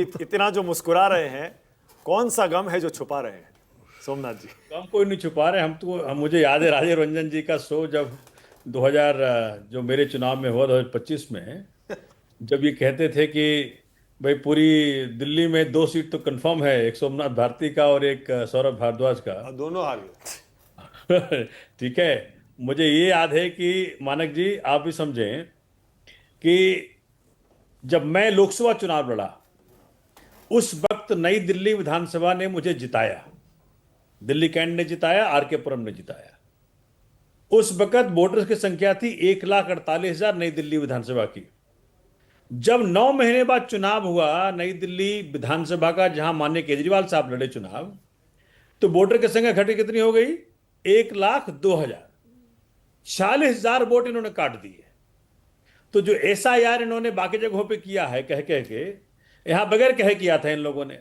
इतना जो मुस्कुरा रहे हैं, कौन सा गम है जो छुपा रहे हैं सोमनाथ जी? हम कोई नहीं छुपा रहे। मुझे याद है राजीव रंजन जी का शो जब 2000 जो मेरे चुनाव में हुआ 2025 में, जब ये कहते थे कि भाई पूरी दिल्ली में 2 सीट तो कंफर्म है, एक सोमनाथ भारती का और एक सौरभ भारद्वाज का। और दोनों हार गए। ठीक है। मुझे ये याद है कि मानक जी आप भी समझें कि जब मैं लोकसभा चुनाव लड़ा उस वक्त नई दिल्ली विधानसभा ने मुझे जिताया, दिल्ली कैंट ने जिताया, आरके पुरम ने जिताया। उस वक्त वोटर्स की संख्या थी 1,48,000 नई दिल्ली विधानसभा की। जब 9 महीने बाद चुनाव हुआ नई दिल्ली विधानसभा का, जहां माननीय केजरीवाल साहब लड़े चुनाव, तो वोटर की संख्या घटी, कितनी हो गई? 1,02,000। 40,000 वोट इन्होंने काट दिए। तो जो SIR इन्होंने बाकी जगहों पे किया है कह कह के, यहां बगैर कहे किया था इन लोगों ने।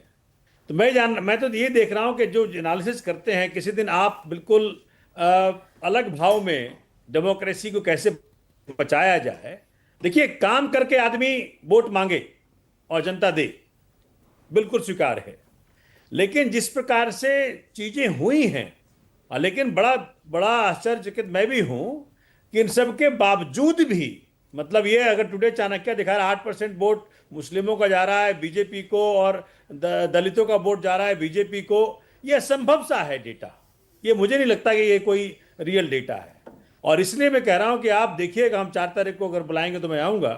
तो मैं तो ये देख रहा हूं कि जो एनालिसिस करते हैं, किसी दिन आप बिल्कुल अलग भाव में डेमोक्रेसी को कैसे बचाया जाए। देखिए, काम करके आदमी वोट मांगे और जनता दे, बिल्कुल स्वीकार है। लेकिन जिस प्रकार से चीजें हुई हैं, लेकिन बड़ा बड़ा आश्चर्यचकित मैं भी हूं कि इन सब के बावजूद भी, मतलब ये अगर टुडे चाणक्य दिखा रहा है 8% वोट मुस्लिमों का जा रहा है बीजेपी को और दलितों का वोट जा रहा है बीजेपी को, ये असंभव सा है डेटा। ये मुझे नहीं लगता कि ये कोई रियल डेटा है। और इसलिए मैं कह रहा हूं कि आप देखिएगा, हम 4 तारीख को अगर बुलाएंगे तो मैं आऊंगा,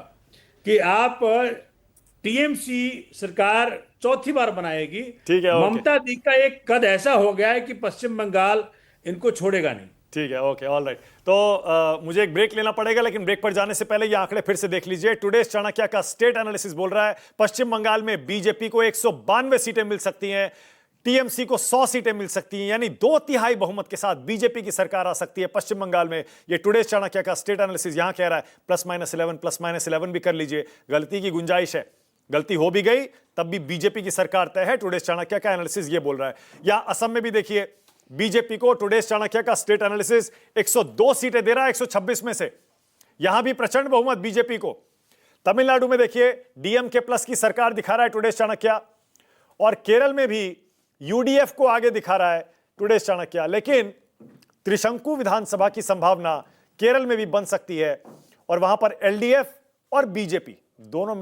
कि आप TMC सरकार चौथी बार बनाएगी। ठीक है, ओके। ममता दी का एक कद ऐसा हो गया है कि पश्चिम बंगाल इनको छोड़ेगा नहीं। ठीक है, ओके, ऑल राइट। तो मुझे एक ब्रेक लेना पड़ेगा, लेकिन ब्रेक पर जाने से पहले ये आंकड़े फिर से देख लीजिए। टुडे चाणक्य का स्टेट एनालिसिस बोल रहा है पश्चिम बंगाल में बीजेपी को 192 सीटें मिल सकती हैं, TMC को 100 सीटें मिल सकती हैं, यानी 2/3 बहुमत के साथ बीजेपी की सरकार आ सकती है पश्चिम बंगाल में। ये टुडे चाणक्य का स्टेट एनालिसिस यहां कह रहा है। +-11 भी कर लीजिए, गलती की गुंजाइश है। गलती हो भी गई तब भी बीजेपी की सरकार तय है। टुडे चाणक्य का एनालिसिस ये बोल रहा है। या असम में भी देखिए, बीजेपी को टुडे चाणक्य का स्टेट एनालिसिस 102 सीटें दे रहा है 126 में से, यहां भी प्रचंड बहुमत बीजेपी को। तमिलनाडु में देखिए DMK प्लस की सरकार दिखा रहा है टुडे चाणक्य, और केरल में भी UDF को आगे दिखा रहा है टुडे चाणक्य। लेकिन त्रिशंकु विधानसभा की संभावना केरल में भी बन सकती है, और वहां पर LDF और बीजेपी दोनों